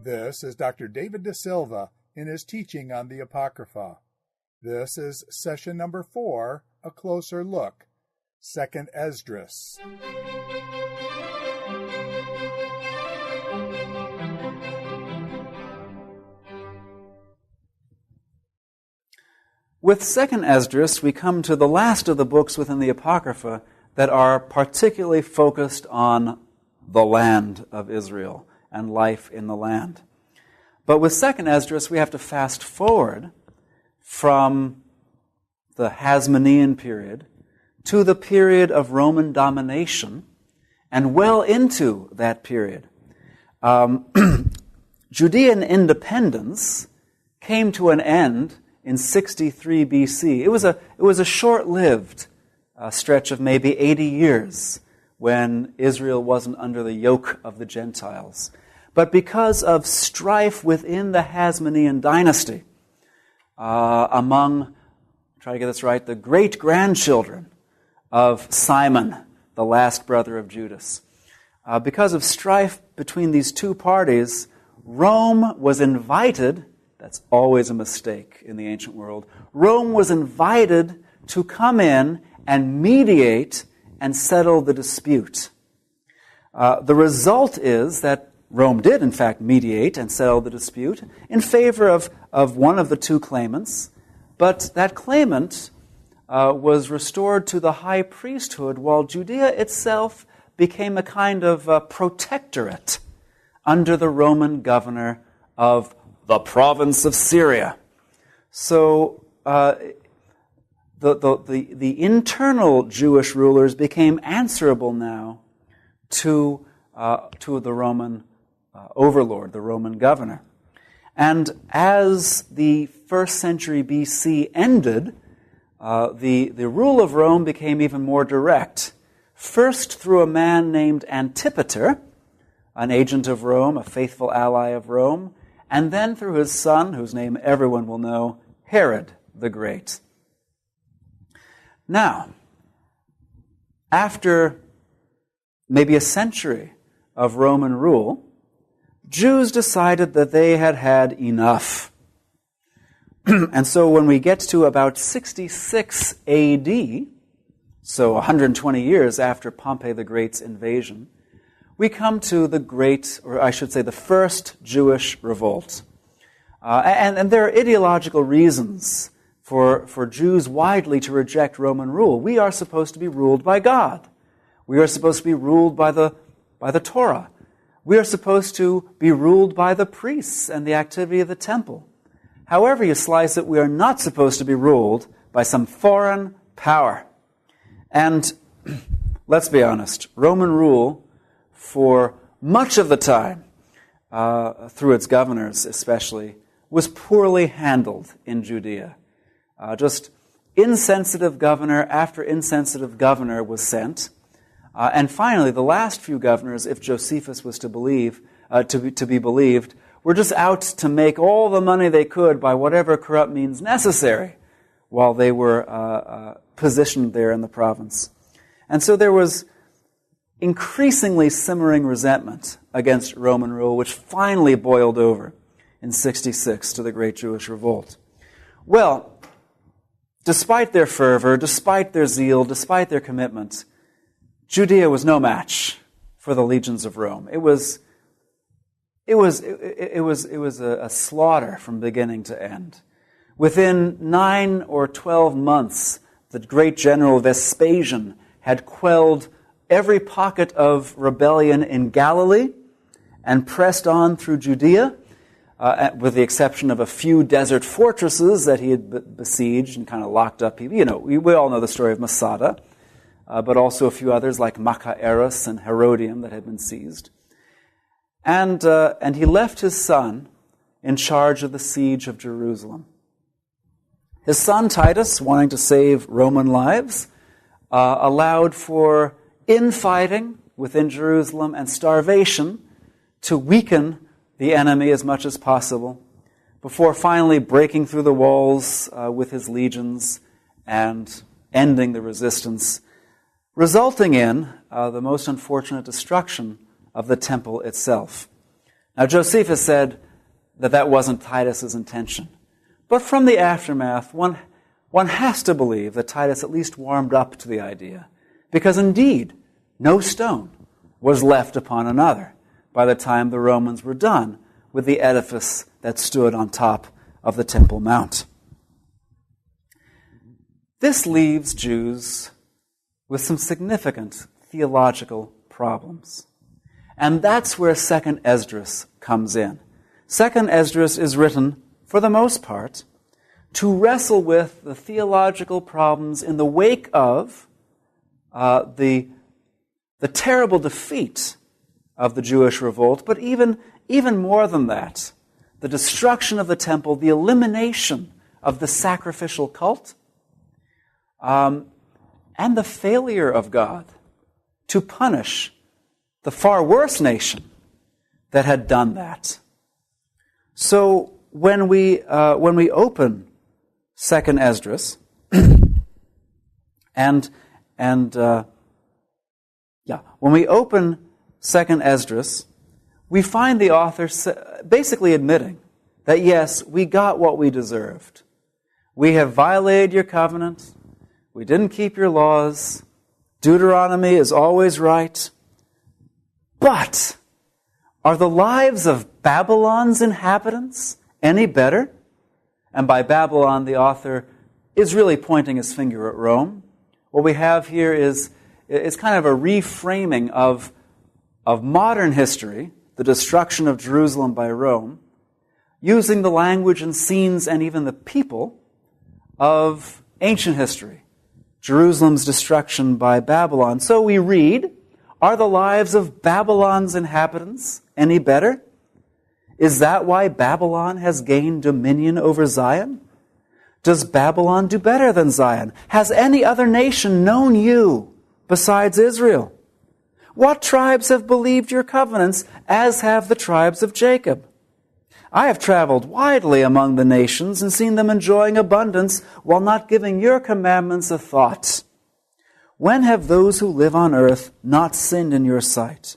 This is Dr. David deSilva in his teaching on the Apocrypha. This is session number 4, A Closer Look, 2nd Esdras. With 2nd Esdras, we come to the last of the books within the Apocrypha that are particularly focused on the land of Israel and life in the land. But with 2nd Esdras, we have to fast forward from the Hasmonean period to the period of Roman domination and well into that period. Judean independence came to an end in 63 BC. It was a short-lived stretch of maybe 80 years when Israel wasn't under the yoke of the Gentiles. But because of strife within the Hasmonean dynasty, among, try to get this right, the great-grandchildren of Simon, the last brother of Judas, because of strife between these two parties, Rome was invited. That's always a mistake in the ancient world. Rome was invited to come in and mediate and settle the dispute. The result is that Rome did, in fact, mediate and settle the dispute in favor of one of the two claimants, but that claimant was restored to the high priesthood, while Judea itself became a kind of protectorate under the Roman governor of the province of Syria. So the internal Jewish rulers became answerable now to the Roman overlord, the Roman governor. And as the 1st century BC ended, the rule of Rome became even more direct. First through a man named Antipater, an agent of Rome, a faithful ally of Rome, and then through his son, whose name everyone will know, Herod the Great. Now, after maybe a century of Roman rule, Jews decided that they had had enough. And so when we get to about 66 AD, so 120 years after Pompey the Great's invasion, we come to the great, or I should say the first Jewish revolt. And there are ideological reasons for Jews widely to reject Roman rule. We are supposed to be ruled by God. We are supposed to be ruled by the Torah. We are supposed to be ruled by the priests and the activity of the temple. However you slice it, we are not supposed to be ruled by some foreign power. And let's be honest, Roman rule for much of the time, through its governors especially, was poorly handled in Judea. Just insensitive governor after insensitive governor was sent. And finally, the last few governors, if Josephus was to be believed, were just out to make all the money they could by whatever corrupt means necessary while they were positioned there in the province. And so there was increasingly simmering resentment against Roman rule, which finally boiled over in 66 to the Great Jewish Revolt. Well, despite their fervor, despite their zeal, despite their commitment, Judea was no match for the legions of Rome. It was a slaughter from beginning to end. Within 9 or 12 months, the great general Vespasian had quelled every pocket of rebellion in Galilee and pressed on through Judea, with the exception of a few desert fortresses that he had besieged and kind of locked up. You know, we all know the story of Masada, but also a few others like Maccabean and Herodium that had been seized. And he left his son in charge of the siege of Jerusalem. His son Titus, wanting to save Roman lives, allowed for infighting within Jerusalem and starvation to weaken the enemy as much as possible before finally breaking through the walls with his legions and ending the resistance, resulting in the most unfortunate destruction of the temple itself. Now, Josephus said that that wasn't Titus's intention. But from the aftermath, one has to believe that Titus at least warmed up to the idea, because indeed, no stone was left upon another by the time the Romans were done with the edifice that stood on top of the Temple Mount. This leaves Jews with some significant theological problems. And that's where 2nd Esdras comes in. 2nd Esdras is written, for the most part, to wrestle with the theological problems in the wake of the terrible defeat of the Jewish revolt, but even more than that, the destruction of the temple, the elimination of the sacrificial cult, and the failure of God to punish the far worse nation that had done that. So when we open 2nd Esdras, when we open 2nd Esdras, we find the author basically admitting that yes, we got what we deserved. We have violated your covenant. We didn't keep your laws. Deuteronomy is always right. But are the lives of Babylon's inhabitants any better? And by Babylon, the author is really pointing his finger at Rome. What we have here is kind of a reframing of modern history, the destruction of Jerusalem by Rome, using the language and scenes and even the people of ancient history, Jerusalem's destruction by Babylon. So we read, are the lives of Babylon's inhabitants any better? Is that why Babylon has gained dominion over Zion? Does Babylon do better than Zion? Has any other nation known you besides Israel? What tribes have believed your covenants, as have the tribes of Jacob? I have traveled widely among the nations and seen them enjoying abundance while not giving your commandments a thought. When have those who live on earth not sinned in your sight?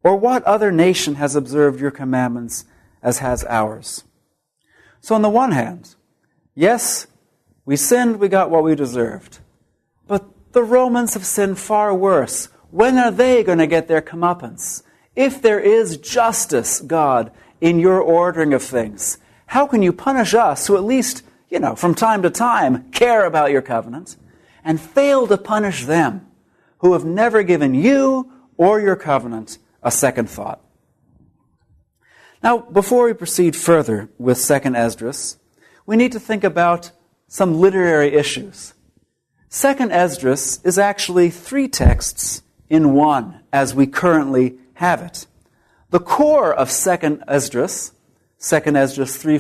Or what other nation has observed your commandments as has ours? So on the one hand, yes, we sinned, we got what we deserved. But the Romans have sinned far worse. When are they going to get their comeuppance? If there is justice, God, in your ordering of things, how can you punish us who at least, from time to time care about your covenant, and fail to punish them who have never given you or your covenant a second thought? Now, before we proceed further with 2nd Esdras, we need to think about some literary issues. 2nd Esdras is actually 3 texts in one, as we currently have it. The core of 2nd Esdras, 2nd Esdras 3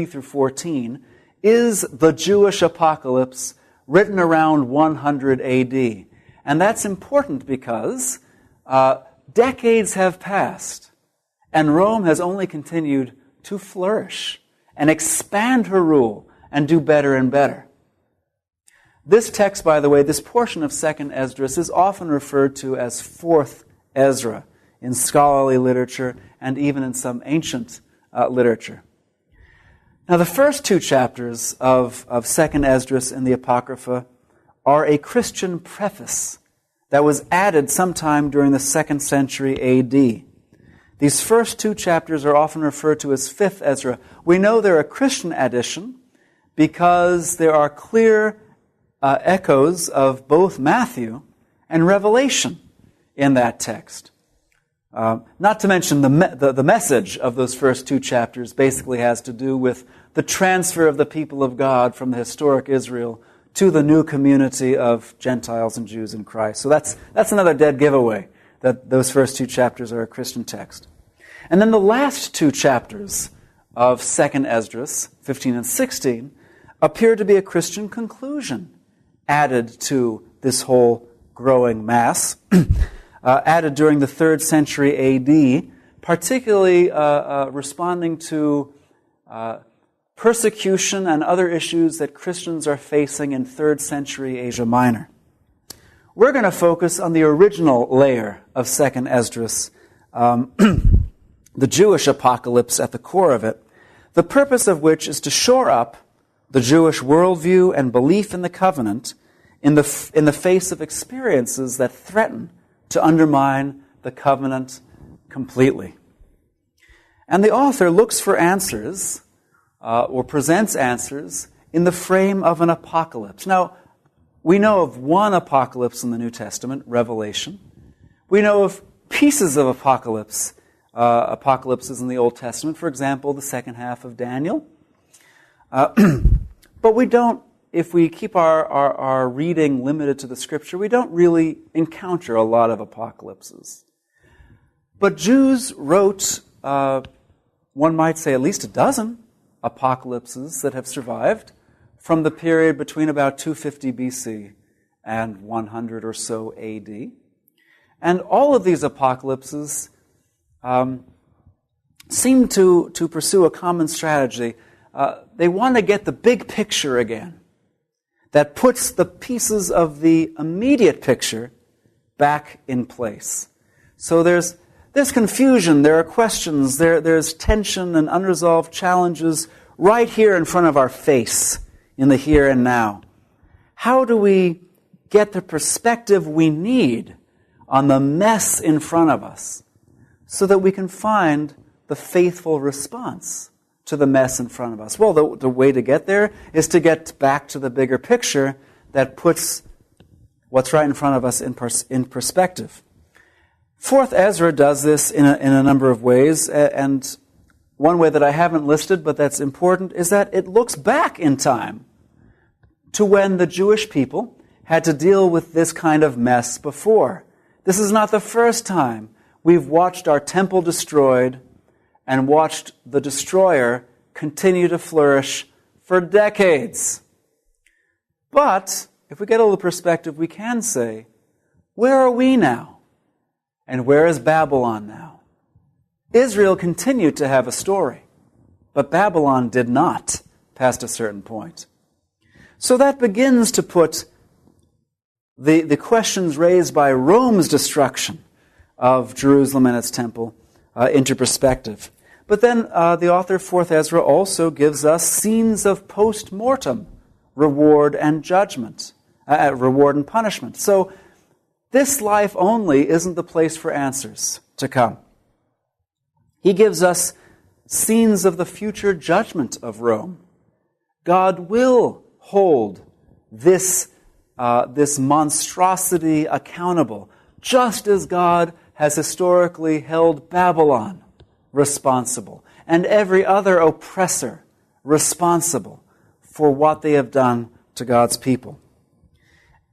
through 14, is the Jewish apocalypse written around 100 AD. And that's important because decades have passed, and Rome has only continued to flourish and expand her rule and do better and better. This text, by the way, this portion of 2nd Esdras is often referred to as 4th Ezra in scholarly literature and even in some ancient literature. Now, the first 2 chapters of 2nd Esdras in the Apocrypha are a Christian preface that was added sometime during the 2nd century A.D. These first 2 chapters are often referred to as 5th Ezra. We know they're a Christian addition because there are clear echoes of both Matthew and Revelation in that text. Not to mention the message of those first 2 chapters basically has to do with the transfer of the people of God from the historic Israel to the new community of Gentiles and Jews in Christ. So that's another dead giveaway, that those first 2 chapters are a Christian text. And then the last 2 chapters of 2nd Esdras, 15 and 16, appear to be a Christian conclusion added to this whole growing mass, added during the 3rd century A.D., particularly responding to persecution and other issues that Christians are facing in 3rd century Asia Minor. We're going to focus on the original layer of 2nd Esdras, the Jewish apocalypse at the core of it, the purpose of which is to shore up the Jewish worldview and belief in the covenant in the face of experiences that threaten to undermine the covenant completely. And the author looks for answers, or presents answers, in the frame of an apocalypse. Now, we know of one apocalypse in the New Testament, Revelation. We know of pieces of apocalypses in the Old Testament, for example, the second half of Daniel. But we don't, if we keep our reading limited to the Scripture, we don't really encounter a lot of apocalypses. But Jews wrote, one might say, at least a dozen apocalypses that have survived from the period between about 250 BC and 100 or so AD. And all of these apocalypses seem to pursue a common strategy. They want to get the big picture again that puts the pieces of the immediate picture back in place. So there's confusion, there are questions, there's tension and unresolved challenges right here in front of our face in the here and now. How do we get the perspective we need on the mess in front of us so that we can find the faithful response to the mess in front of us? Well, the way to get there is to get back to the bigger picture that puts what's right in front of us in perspective. Fourth Ezra does this in a number of ways, and one way that I haven't listed, but that's important, is that it looks back in time to when the Jewish people had to deal with this kind of mess before. This is not the first time we've watched our temple destroyed and watched the destroyer continue to flourish for decades. But if we get a little perspective, we can say, where are we now? And where is Babylon now? Israel continued to have a story, but Babylon did not past a certain point. So that begins to put the questions raised by Rome's destruction of Jerusalem and its temple into perspective. But then the author, 4th Ezra, also gives us scenes of post-mortem reward and judgment, reward and punishment. So this life only isn't the place for answers to come. He gives us scenes of the future judgment of Rome. God will hold this monstrosity accountable, just as God has historically held Babylon responsible and every other oppressor responsible for what they have done to God's people.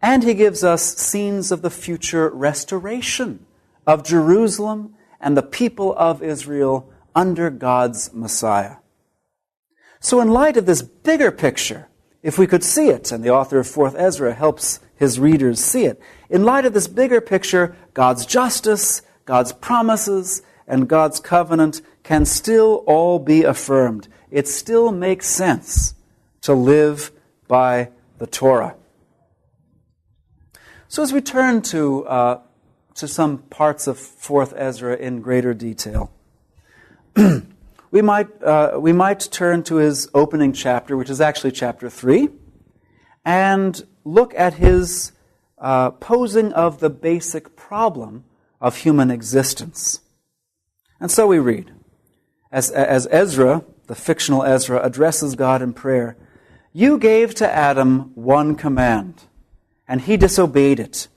And he gives us scenes of the future restoration of Jerusalem and the people of Israel under God's Messiah. So in light of this bigger picture, if we could see it, and the author of 4th Ezra helps his readers see it, in light of this bigger picture, God's justice, God's promises, and God's covenant can still all be affirmed. It still makes sense to live by the Torah. So as we turn to some parts of 4th Ezra in greater detail, we might turn to his opening chapter, which is actually chapter 3, and look at his posing of the basic problem of human existence. And so we read, as Ezra, the fictional Ezra, addresses God in prayer, "You gave to Adam one command, and he disobeyed it.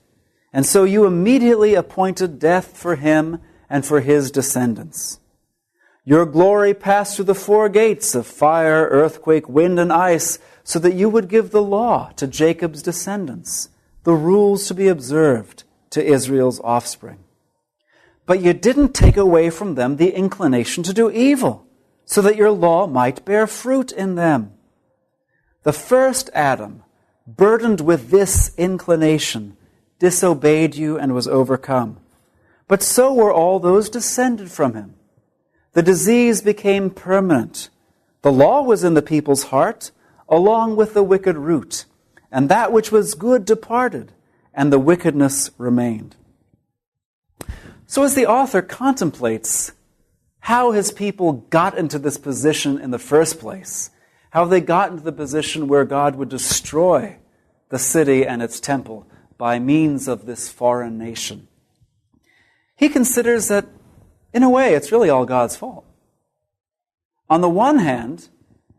And so you immediately appointed death for him and for his descendants. Your glory passed through the 4 gates of fire, earthquake, wind, and ice, so that you would give the law to Jacob's descendants, the rules to be observed to Israel's offspring. But you didn't take away from them the inclination to do evil, so that your law might bear fruit in them. The first Adam, burdened with this inclination, disobeyed you and was overcome. But so were all those descended from him. The disease became permanent. The law was in the people's heart, along with the wicked root, and that which was good departed, and the wickedness remained." So as the author contemplates how his people got into this position in the first place, how they got into the position where God would destroy the city and its temple by means of this foreign nation. He considers that, in a way, it's really all God's fault. On the one hand,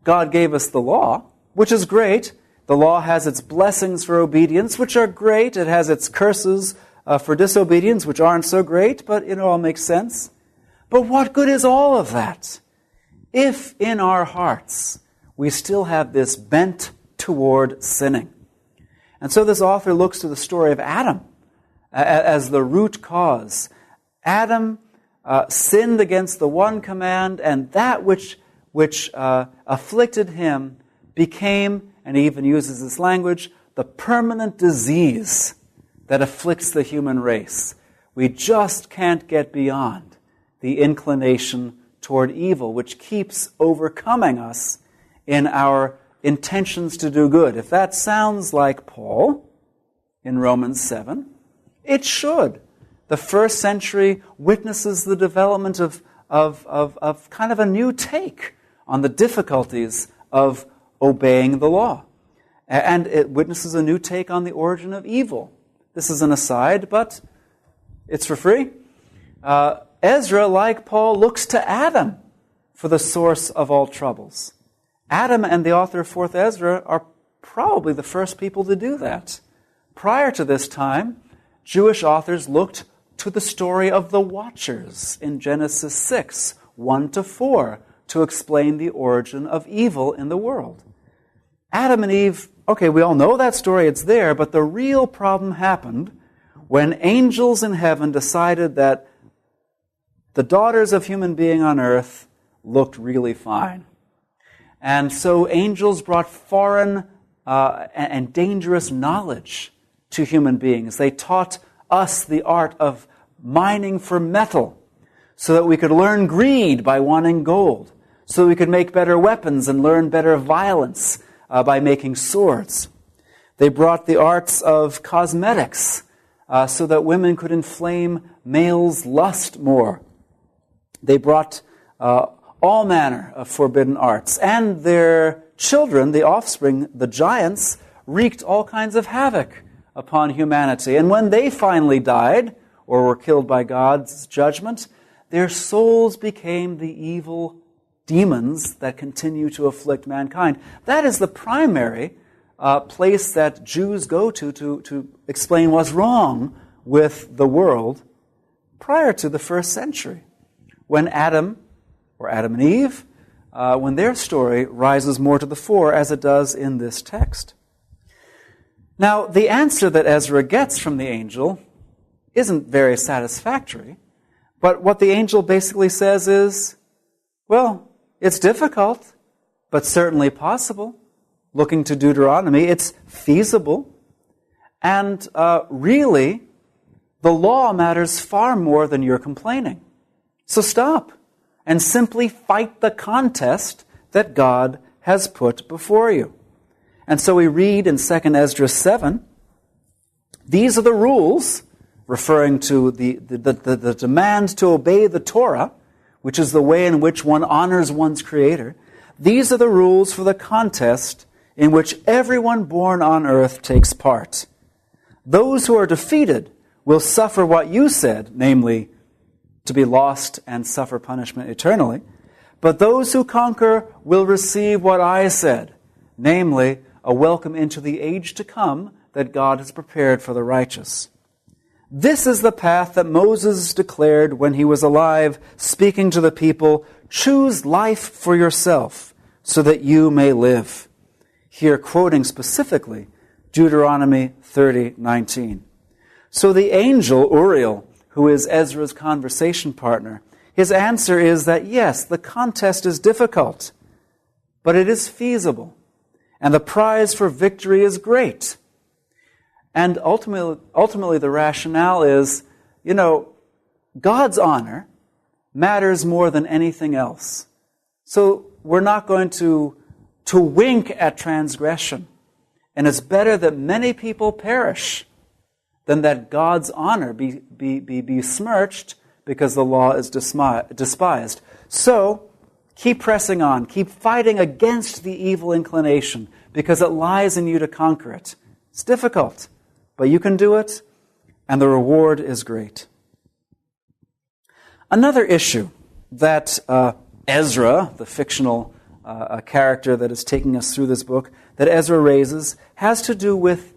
God gave us the law, which is great. The law has its blessings for obedience, which are great. It has its curses for disobedience, which aren't so great, but it all makes sense. But what good is all of that if in our hearts we still have this bent toward sinning? And so this author looks to the story of Adam as the root cause. Adam sinned against the one command, and that which afflicted him became, and he even uses this language, the permanent disease that afflicts the human race. We just can't get beyond the inclination toward evil, which keeps overcoming us in our intentions to do good. If that sounds like Paul in Romans 7, it should. The first century witnesses the development of kind of a new take on the difficulties of obeying the law. And it witnesses a new take on the origin of evil. This is an aside, but it's for free. Ezra, like Paul, looks to Adam for the source of all troubles. Adam and the author of 4th Ezra are probably the first people to do that. Prior to this time, Jewish authors looked to the story of the Watchers in Genesis 6, 1-4, to explain the origin of evil in the world. Adam and Eve, okay, we all know that story, it's there, but the real problem happened when angels in heaven decided that the daughters of human being on earth looked really fine. And so angels brought foreign and dangerous knowledge to human beings. They taught us the art of mining for metal so that we could learn greed by wanting gold, so that we could make better weapons and learn better violence by making swords. They brought the arts of cosmetics so that women could inflame males' lust more. They brought all manner of forbidden arts. And their children, the offspring, the giants, wreaked all kinds of havoc upon humanity. And when they finally died, or were killed by God's judgment, their souls became the evil demons that continue to afflict mankind. That is the primary place that Jews go to explain what's wrong with the world prior to the first century, when Adam, or Adam and Eve, when their story rises more to the fore, as it does in this text. Now, the answer that Ezra gets from the angel isn't very satisfactory, but what the angel basically says is, well, it's difficult, but certainly possible. Looking to Deuteronomy, it's feasible. And really, the law matters far more than you're complaining. So stop and simply fight the contest that God has put before you. And so we read in 2 Esdras 7, these are the rules, referring to the demand to obey the Torah, which is the way in which one honors one's Creator. These are the rules for the contest in which everyone born on earth takes part. Those who are defeated will suffer what you said, namely, to be lost and suffer punishment eternally. But those who conquer will receive what I said, namely, a welcome into the age to come that God has prepared for the righteous. This is the path that Moses declared when he was alive, speaking to the people, choose life for yourself so that you may live. Here quoting specifically Deuteronomy 30:19. So the angel, Uriel, who is Ezra's conversation partner, his answer is that yes, the contest is difficult, but it is feasible, and the prize for victory is great. And ultimately the rationale is, God's honor matters more than anything else. So we're not going to wink at transgression. And it's better that many people perish than that God's honor be besmirched because the law is despised. So, keep pressing on. Keep fighting against the evil inclination, because it lies in you to conquer it. It's difficult, but you can do it, and the reward is great. Another issue that Ezra, the fictional character that is taking us through this book, that Ezra raises, has to do with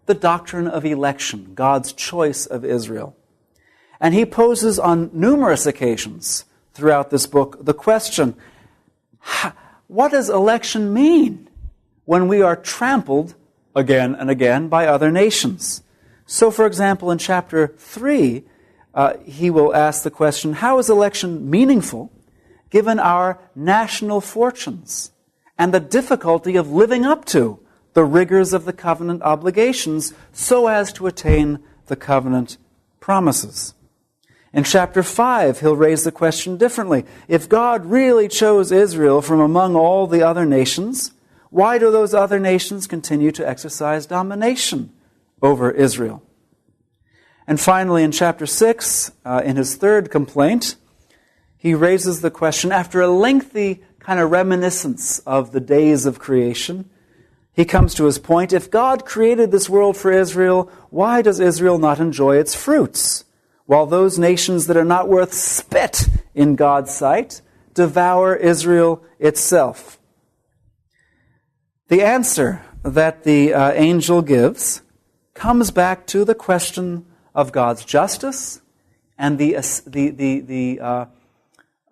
the doctrine of election, God's choice of Israel. And he poses on numerous occasions throughout this book the question, what does election mean when we are trampled again and again by other nations? So, for example, in chapter 3, he will ask the question, how is election meaningful given our national fortunes and the difficulty of living up to the rigors of the covenant obligations so as to attain the covenant promises? In chapter 5, he'll raise the question differently. If God really chose Israel from among all the other nations, why do those other nations continue to exercise domination over Israel? And finally, in chapter 6, in his third complaint, he raises the question, after a lengthy kind of reminiscence of the days of creation, he comes to his point, if God created this world for Israel, why does Israel not enjoy its fruits, while those nations that are not worth spit in God's sight devour Israel itself? The answer that the angel gives comes back to the question of God's justice and the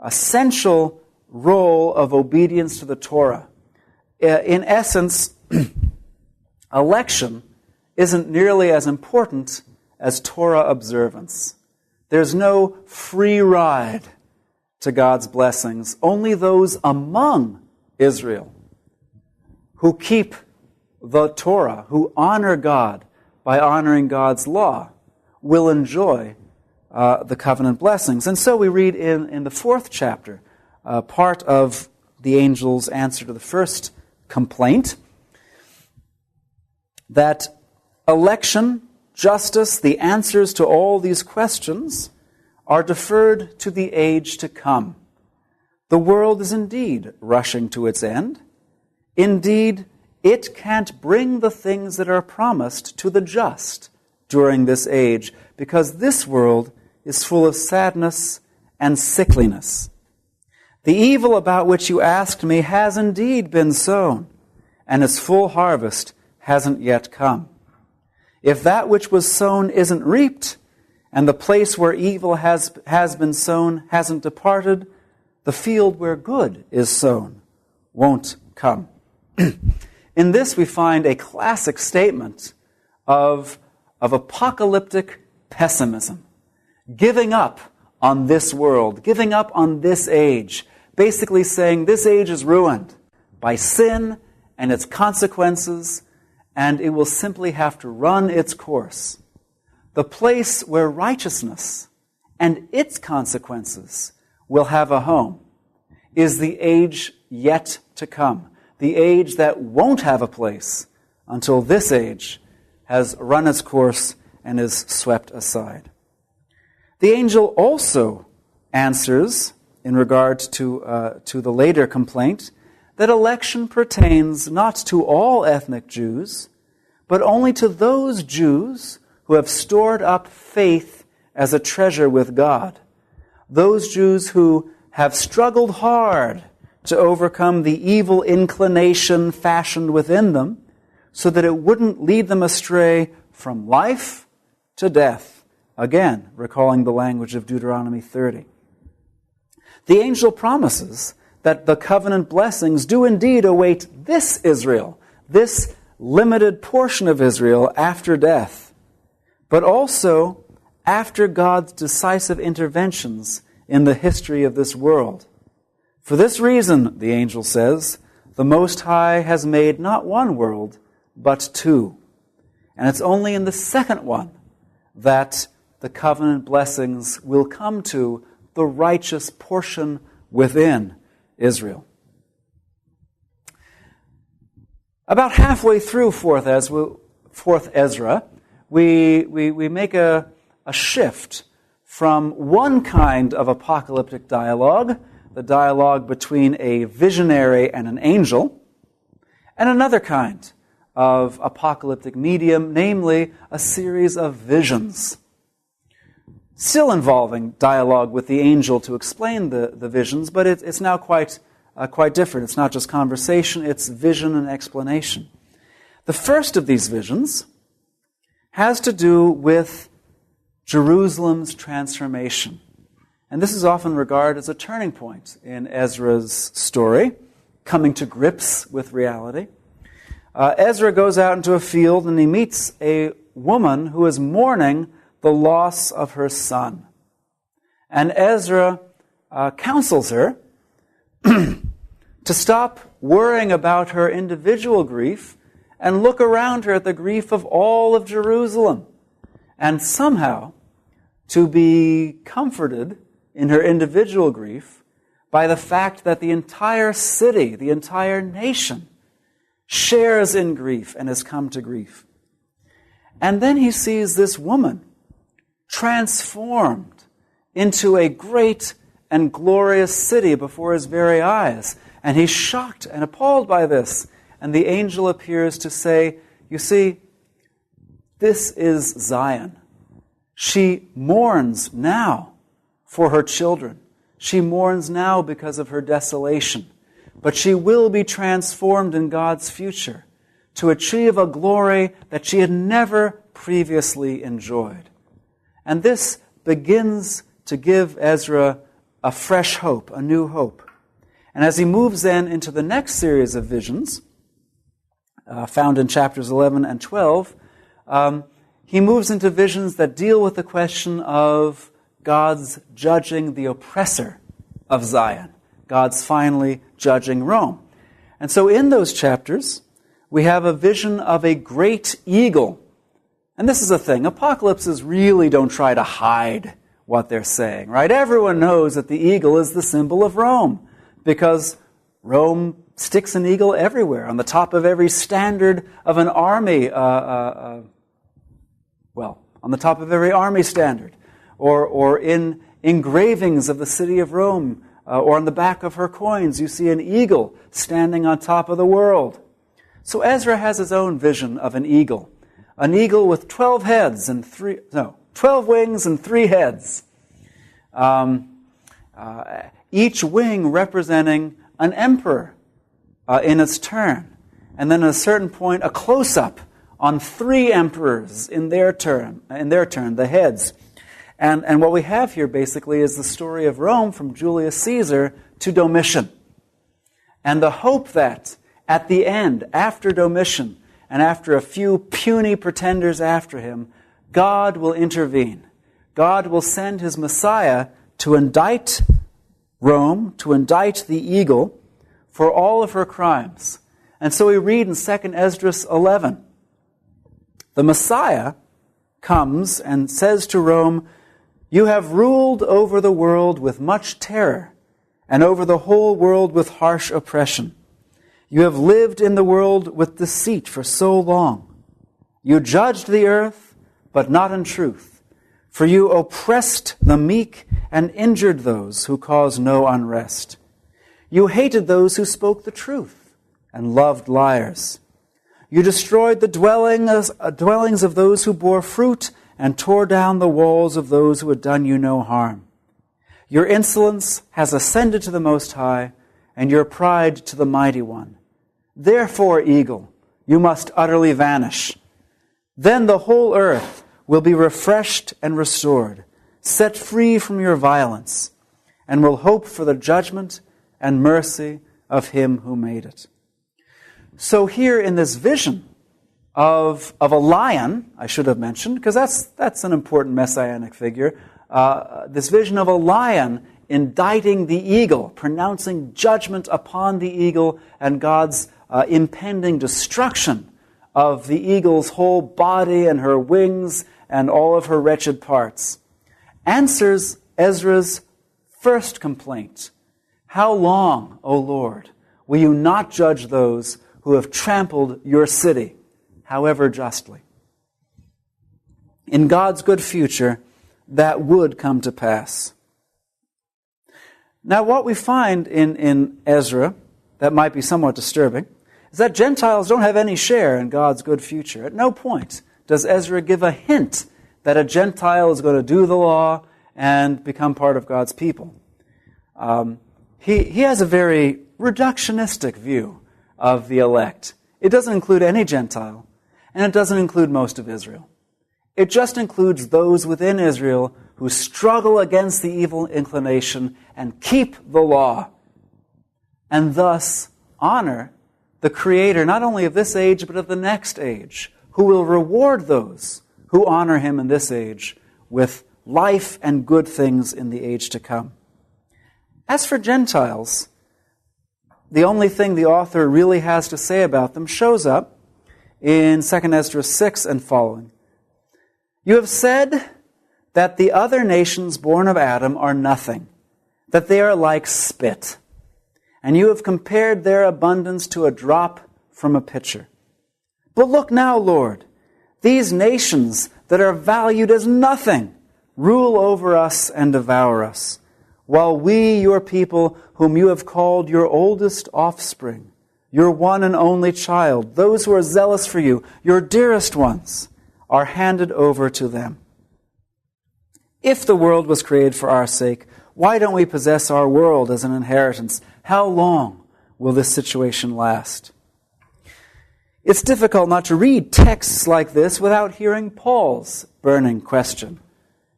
essential role of obedience to the Torah. In essence, election isn't nearly as important as Torah observance. There's no free ride to God's blessings. Only those among Israel who keep the Torah, who honor God by honoring God's law, will enjoy the covenant blessings. And so we read in the 4th chapter, part of the angel's answer to the first complaint, that election, justice, the answers to all these questions are deferred to the age to come. The world is indeed rushing to its end. Indeed, it can't bring the things that are promised to the just during this age, because this world is full of sadness and sickliness. The evil about which you asked me has indeed been sown, and its full harvest hasn't yet come. If that which was sown isn't reaped, and the place where evil has been sown hasn't departed, the field where good is sown won't come. In this we find a classic statement of apocalyptic pessimism, giving up on this world, giving up on this age, basically saying this age is ruined by sin and its consequences, and it will simply have to run its course. The place where righteousness and its consequences will have a home is the age yet to come, the age that won't have a place until this age has run its course and is swept aside. The angel also answers, in regard to the later complaint, that election pertains not to all ethnic Jews, but only to those Jews who have stored up faith as a treasure with God, those Jews who have struggled hard to overcome the evil inclination fashioned within them, so that it wouldn't lead them astray from life to death. Again, recalling the language of Deuteronomy 30. The angel promises that the covenant blessings do indeed await this Israel, this limited portion of Israel after death, but also after God's decisive interventions in the history of this world. For this reason, the angel says, the Most High has made not one world, but two. And it's only in the second one that the covenant blessings will come to the righteous portion within Israel. About halfway through 4th Ezra, we make a shift from one kind of apocalyptic dialogue, the dialogue between a visionary and an angel, and another kind of apocalyptic medium, namely a series of visions, still involving dialogue with the angel to explain the visions, but it's now quite different. It's not just conversation, it's vision and explanation. The first of these visions has to do with Jerusalem's transformation. And this is often regarded as a turning point in Ezra's story, coming to grips with reality. Ezra goes out into a field and he meets a woman who is mourning the loss of her son. And Ezra counsels her to stop worrying about her individual grief and look around her at the grief of all of Jerusalem, and somehow to be comforted in her individual grief by the fact that the entire city, the entire nation, shares in grief and has come to grief. And then he sees this woman transformed into a great and glorious city before his very eyes. And he's shocked and appalled by this. And the angel appears to say, you see, this is Zion. She mourns now for her children. She mourns now because of her desolation. But she will be transformed in God's future to achieve a glory that she had never previously enjoyed. And this begins to give Ezra a fresh hope, a new hope. And as he moves then into the next series of visions, found in chapters 11 and 12, he moves into visions that deal with the question of God's judging the oppressor of Zion. God's finally judging Rome. And so in those chapters, we have a vision of a great eagle. And this is a thing. Apocalypses really don't try to hide what they're saying, right? Everyone knows that the eagle is the symbol of Rome, because Rome sticks an eagle everywhere, on the top of every standard of an army, on the top of every army standard, or in engravings of the city of Rome, or on the back of her coins, you see an eagle standing on top of the world. So Ezra has his own vision of an eagle with 12 heads and 12 wings and 3 heads. Each wing representing an emperor in its turn. And then at a certain point, a close-up on 3 emperors in their turn, the heads. And what we have here basically is the story of Rome from Julius Caesar to Domitian. And the hope that at the end, after Domitian, and after a few puny pretenders after him, God will intervene. God will send his Messiah to indict Rome, to indict the eagle for all of her crimes. And so we read in 2 Esdras 11, the Messiah comes and says to Rome, "You have ruled over the world with much terror, and over the whole world with harsh oppression. You have lived in the world with deceit for so long. You judged the earth, but not in truth. For you oppressed the meek and injured those who cause no unrest. You hated those who spoke the truth and loved liars. You destroyed the dwellings of those who bore fruit and tore down the walls of those who had done you no harm. Your insolence has ascended to the Most High, and your pride to the Mighty One. Therefore, eagle, you must utterly vanish. Then the whole earth will be refreshed and restored, set free from your violence, and will hope for the judgment and mercy of him who made it." So here in this vision of a lion, I should have mentioned, because that's an important messianic figure, this vision of a lion indicting the eagle, pronouncing judgment upon the eagle and God's impending destruction of the eagle's whole body and her wings and all of her wretched parts, answers Ezra's first complaint. How long, O Lord, will you not judge those who have trampled your city, however justly? In God's good future, that would come to pass. Now, what we find in Ezra that might be somewhat disturbing is that Gentiles don't have any share in God's good future. At no point does Ezra give a hint that a Gentile is going to do the law and become part of God's people. He has a very reductionistic view of the elect. It doesn't include any Gentile, and it doesn't include most of Israel. It just includes those within Israel who struggle against the evil inclination and keep the law, and thus honor the Creator not only of this age but of the next age, who will reward those who honor Him in this age with life and good things in the age to come. As for Gentiles, the only thing the author really has to say about them shows up in 2 Esdras 6 and following. You have said that the other nations born of Adam are nothing, that they are like spit, and you have compared their abundance to a drop from a pitcher. But look now, Lord, these nations that are valued as nothing rule over us and devour us, while we, your people, whom you have called your oldest offspring, your one and only child, those who are zealous for you, your dearest ones, are handed over to them. If the world was created for our sake, why don't we possess our world as an inheritance? How long will this situation last? It's difficult not to read texts like this without hearing Paul's burning question.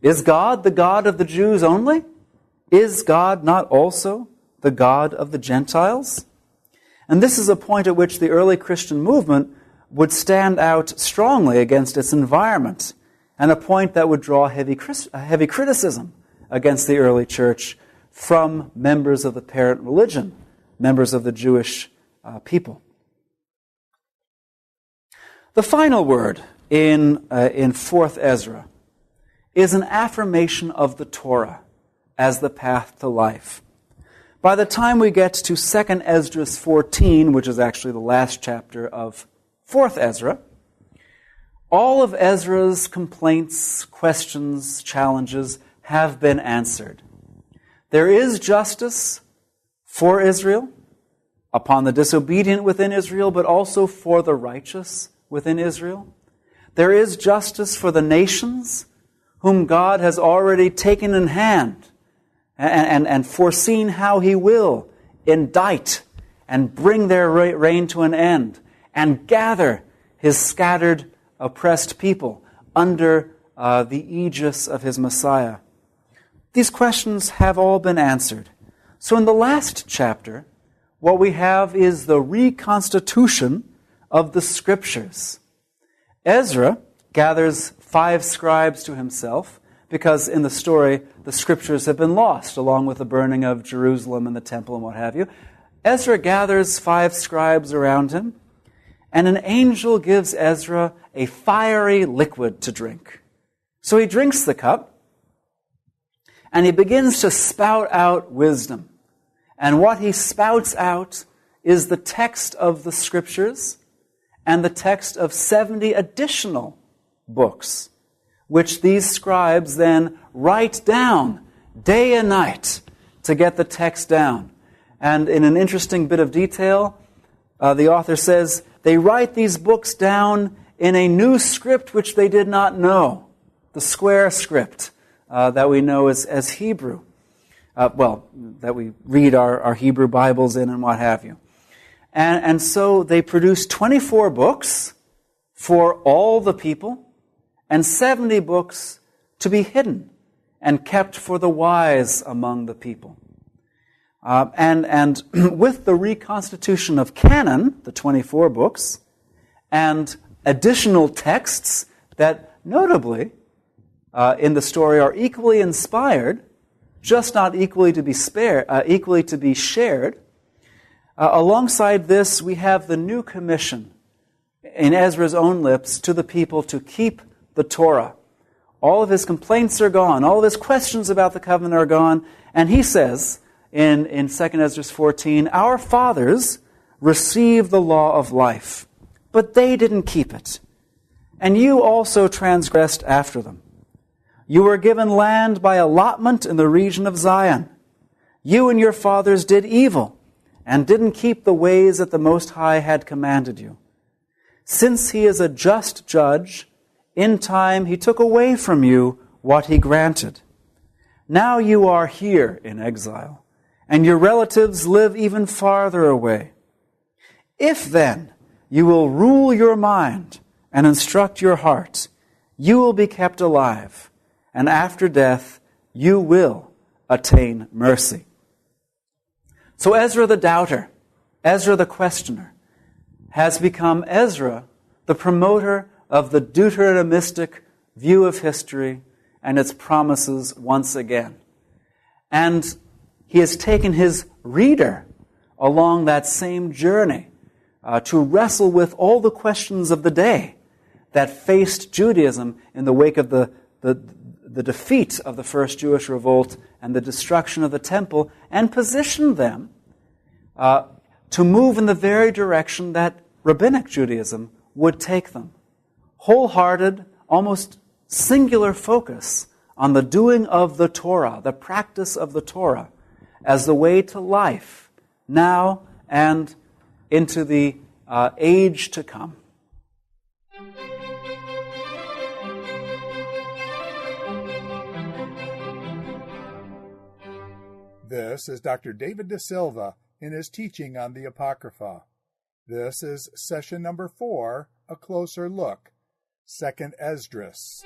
Is God the God of the Jews only? Is God not also the God of the Gentiles? And this is a point at which the early Christian movement would stand out strongly against its environment, and a point that would draw heavy criticism against the early church from members of the parent religion, members of the Jewish people. The final word in 4th Ezra is an affirmation of the Torah as the path to life. By the time we get to 2nd Esdras 14, which is actually the last chapter of 4th Ezra, all of Ezra's complaints, questions, challenges have been answered. There is justice for Israel, upon the disobedient within Israel, but also for the righteous within Israel. There is justice for the nations, whom God has already taken in hand and foreseen how He will indict and bring their reign to an end and gather His scattered, oppressed people under the aegis of His Messiah. These questions have all been answered. So in the last chapter, what we have is the reconstitution of the Scriptures. Ezra gathers 5 scribes to himself, because in the story, the Scriptures have been lost, along with the burning of Jerusalem and the temple and what have you. Ezra gathers 5 scribes around him, and an angel gives Ezra a fiery liquid to drink. So he drinks the cup, and he begins to spout out wisdom. And what he spouts out is the text of the Scriptures and the text of 70 additional books, which these scribes then write down day and night to get the text down. And in an interesting bit of detail, the author says, they write these books down in a new script which they did not know, the square script that we know as Hebrew. That we read our Hebrew Bibles in and what have you. And so they produce 24 books for all the people, and 70 books to be hidden and kept for the wise among the people. And with the reconstitution of canon, the 24 books, and additional texts that notably in the story are equally inspired, just not equally to be shared. Alongside this, we have the new commission in Ezra's own lips to the people to keep the Torah. All of his complaints are gone. All of his questions about the covenant are gone. And he says in 2nd Esdras 14, our fathers received the law of life, but they didn't keep it. And you also transgressed after them. You were given land by allotment in the region of Zion. You and your fathers did evil and didn't keep the ways that the Most High had commanded you. Since he is a just judge, in time he took away from you what he granted. Now you are here in exile, and your relatives live even farther away. If then you will rule your mind and instruct your heart, you will be kept alive, and after death you will attain mercy. So Ezra the doubter, Ezra the questioner, has become Ezra, the promoter of the Deuteronomistic view of history and its promises once again. And he has taken his reader along that same journey to wrestle with all the questions of the day that faced Judaism in the wake of the defeat of the first Jewish revolt and the destruction of the temple, and position them to move in the very direction that Rabbinic Judaism would take them. Wholehearted, almost singular focus on the doing of the Torah, the practice of the Torah, as the way to life, now and into the age to come. This is Dr. David deSilva in his teaching on the Apocrypha. This is session number 4, A Closer Look, 2nd Esdras.